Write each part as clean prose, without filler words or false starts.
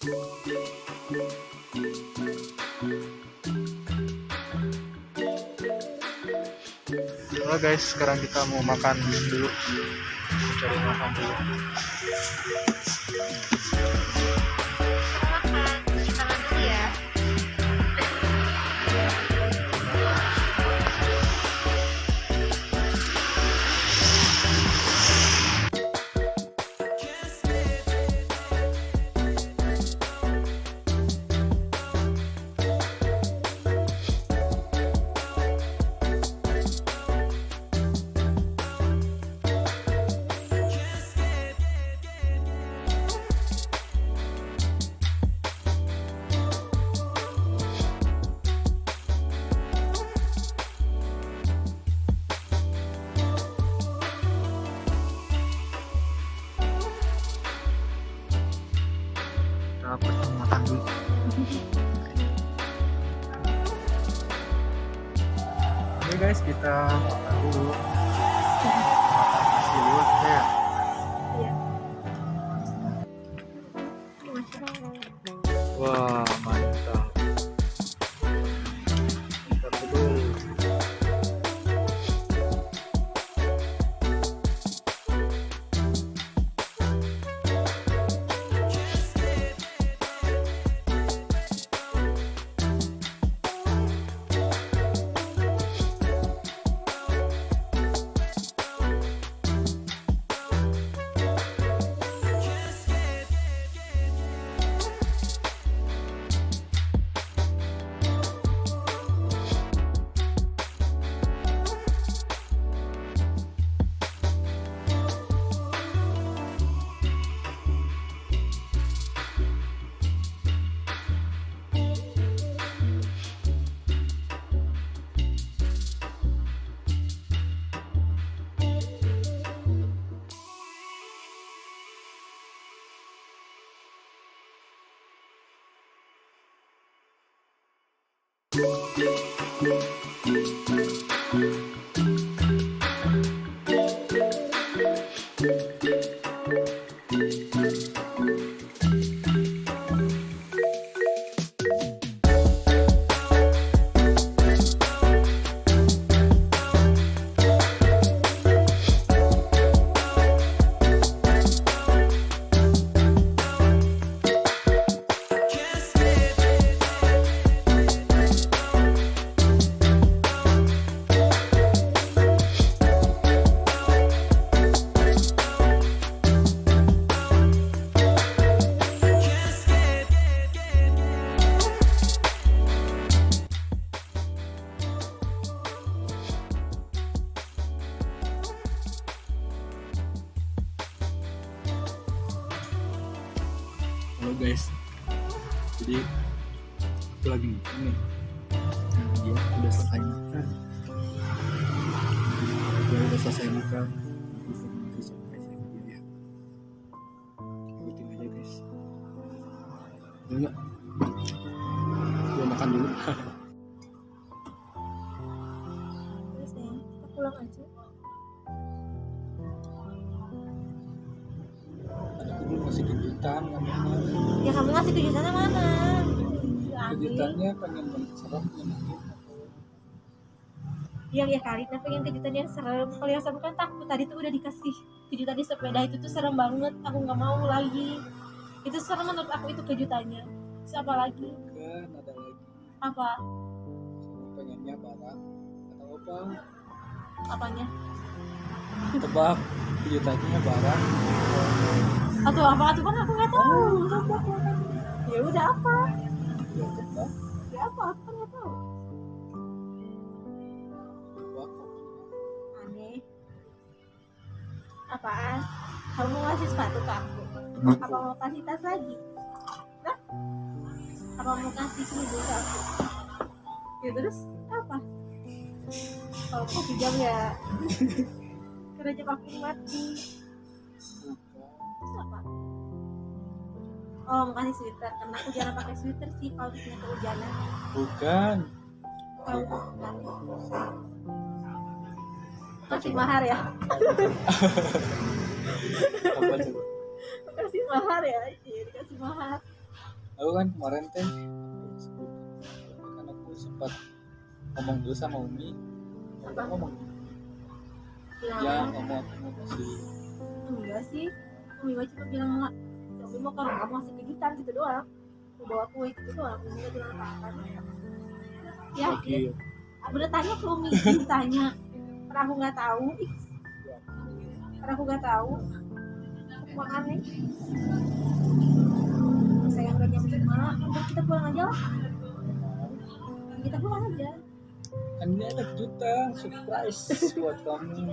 Halo guys, sekarang kita mau makan dulu, cari makan dulu. Kita makan dulu ya. Dapat makan dulu. Oke guys, kita makan dulu. Silut ya. Iya. Wah, mantap. Mantap betul. Halo guys, jadi aku lagi makan nih. Nah, dia udah selesai makan. Nanti surprise dia ya. Ikutin aja guys. Enggak, gue makan dulu. Terus ya, kita pulang aja. Aku belum ngasih kejutan, nggak mau. Ya kamu ngasih kejutannya mana? Kejutannya pengen serem Iya ya kali, tapi pengen kejutan yang serem. Kalau yang serem kan takut. Tadi tuh udah dikasih kejutan di sepeda itu tuh serem banget. Aku nggak mau lagi. Itu serem menurut aku itu kejutannya. Siapa lagi? kan ada lagi. Apa? Pengennya barang atau apa? Apanya? Tebak kejutannya barang. Atau apa? Atau bang aku nggak tahu. Ya udah apa? Ya tebak. Ya apa? Aku kan nggak tahu. Tebak. Aneh. Apaan? Kamu mau ngasih sepatu ke aku? Apa mau kasih tas lagi? Hah? Apa mau kasih kerudung ke aku? Ya terus apa? Kalau mau pinjam ya kerja pakai mati. Terus apa? Oh mau kasih sweater, karena aku jarang pakai sweater sih kalau punya kehujanan. Bukan. Kalau kasih mahar ya? Apa coba? Kasih mahar ya? Iya dikasih mahar. kan kemarin teh kan aku sempat ngomong dulu sama Umi. Udah ngomong ya ngomong aku mau kasih enggak sih, Umi mah cuma bilang nggak, Umi mau kalau kamu ngasih kejutan gitu doang, mau bawa kue gitu doang, Umi nggak bilang apa-apa. Ya, lagi udah tanya ke Umi, tanya, karena aku nggak tahu, aku mau aneh. Saya nggak jam 5, udah kita pulang aja lah, kita pulang aja. kan ini ada kejutan surprise buat kamu.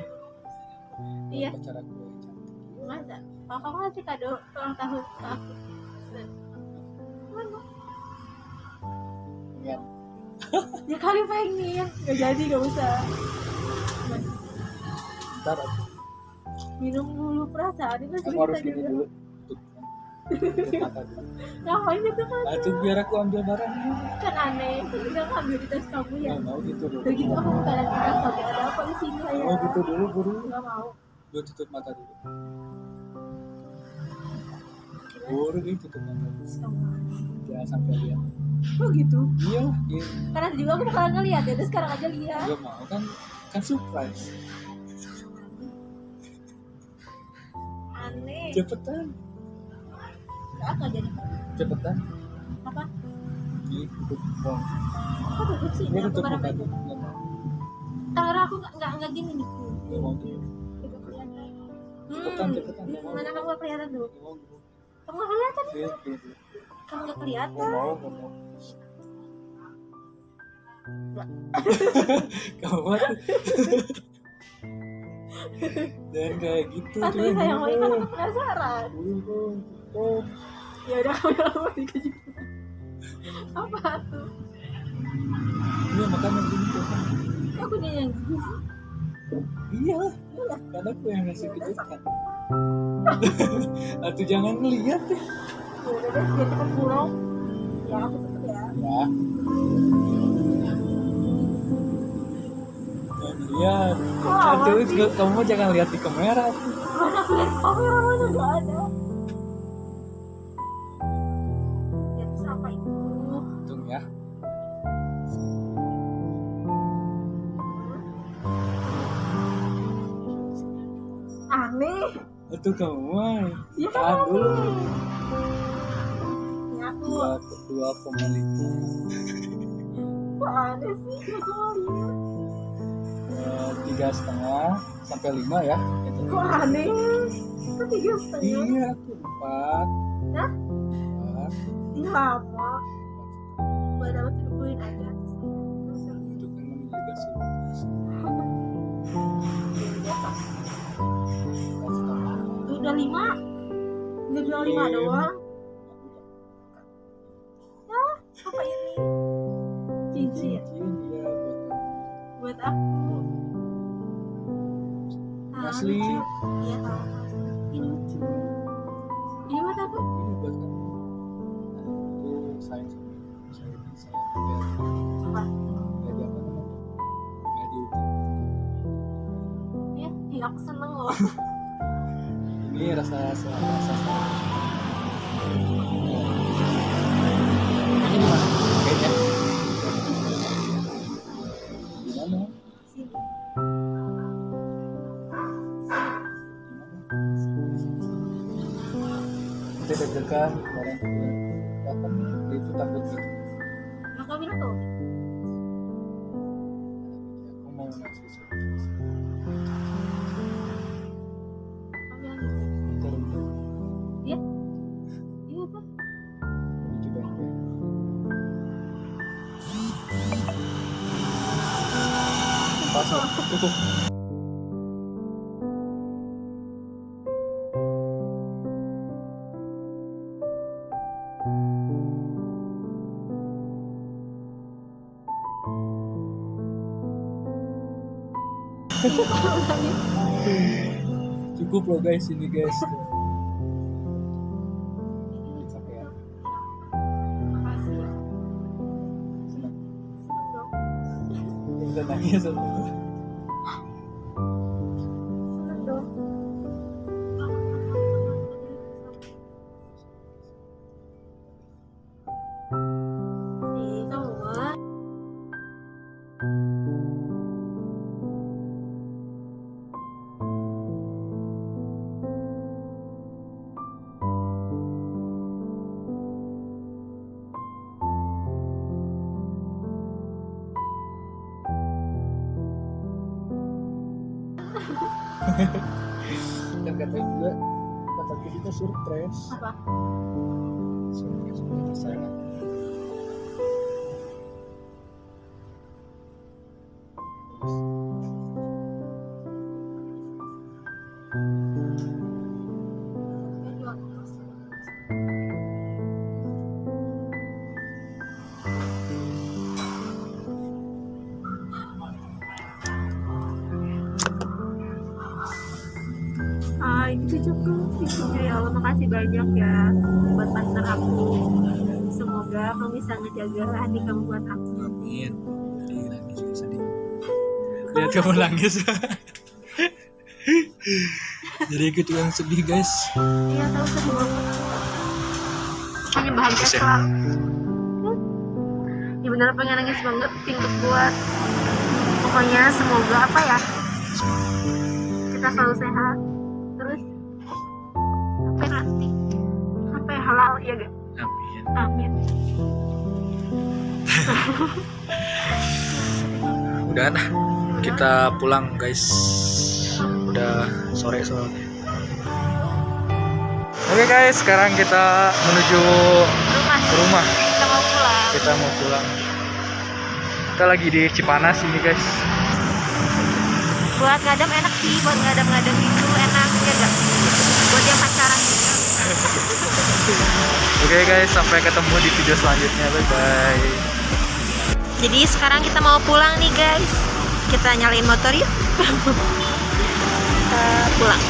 Iya. Pacar aku yang cantik. Masa? Kalau kamu ngasih kado ulang tahun ke aku, mana? Ingat Ya kali pengen, nggak jadi, nggak usah. ntar aku Minum dulu perasaan ini masih harus kita gini juga. dulu tutup mata dulu. Ngapain itu kan? Nah, itu biar aku ambil barangnya. Kan aneh, itu udah ngambil di tas kamu ya. Nggak mau gitu dulu. Udah gitu aku buka lagi tas kamu, ada apa di sini ya? Oh gitu dulu buru. Nggak mau. Gue tutup mata dulu. Buru nih tutup mata dulu. Tas kamu aneh. Jangan sampai lihat. Oh gitu? Iya lah. Iya. Karena juga aku bakalan ngeliat ya, terus sekarang aja lihat. Gak mau kan surprise. Aneh. Cepetan. Nggak jadi. Cepetan. Apa? Tutup dong. Kok tutup sih? Gue Aku tutup barang mata itu. dulu. Gak mau. Kamera aku nggak gini nih. Gak mau dulu. Nggak kelihatan. Cepetan, gak mau. Mana kamu nggak kelihatan dulu? Gak mau dulu. Kamu nggak kelihatan? Iya, dulu. Kamu nggak Gak kelihatan? mau, gak mau. Kamu jangan kayak gitu. Tapi jangan sayang banget gitu. kan aku penasaran. Oh, Ya udah kamu udah dikasih. Apa tuh? iya makanya gitu. Aku nih yang gini sih. Iya, karena aku yang ngasih kejutan. Atau jangan ngeliat deh. Ya udah deh, biar cepet pulang. Ya aku tutup ya. Ya. Jangan lihat. Aduh, sih? kamu jangan lihat di kamera. Mana aku lihat kamera mana nggak ada. Ya terus apa itu? Untung ya. Aneh. Itu kamu mah. Ya kan Tahan dulu. Ya aku. 2,5. Kok aneh sih? Gak cuma lihat. 3,5 sampai 5 ya. Gitu. Kok aneh? Kok 3,5? Iya, aku 4. Hah? 4. Ini lama. Buat apa tuh poin aja. Terus yang Itu kan namanya juga sih. biasa. Kasih Itu udah 5. Udah bilang 5 doang. Ya, apa ini? Cincin Cincin ya buat kamu. buat aku. Asli. Lucu. Iya tahu asli. Ini lucu. Ini buat aku. Ini buat kamu. Itu sayang sama saya Coba. ya di apa namanya? Ya diukur. Ya, aku seneng loh. Ini rasa ini di mana? Kayaknya di mana? Sini. Kita deg-degan kemarin kapan nih itu takut gitu. Maka bilang tuh. Aku mau ngasih surprise. Maka bilang gitu. Terus Iya. Iya tuh. coba ya. Pas cukup. Cukup loh guys ini guys. Capek ya. Makasih ya. Senang. Seneng dong. Udah nangis sama Seneng dong. Kan katanya juga kata kita surprise. Apa? Surprise di sana. Itu cukup ya Allah, makasih banyak ya buat partner aku. Semoga kamu bisa ngejaga hati kamu buat aku. Amin. Jadi nangis juga sedih. Lihat kamu nangis. Jadi ikut yang sedih guys. Iya tahu sedih banget. Hanya bahagia Bagus ya? selalu. Ya benar pengen nangis banget, pingin buat. Pokoknya semoga apa ya? Kita selalu sehat. Terus sampai nanti sampai halal ya gak? Amin. Amin. Udah nah, kita pulang guys. Udah sore soalnya. Oke guys, sekarang kita menuju rumah. Kita mau pulang. Kita mau pulang. Kita lagi di Cipanas ini guys. Buat ngadem enak sih, buat ngadem-ngadem itu enak ya gak? Buat yang pacaran juga. Oke guys, sampai ketemu di video selanjutnya. Bye bye. Jadi sekarang kita mau pulang nih guys. Kita nyalain motor yuk. Kita pulang.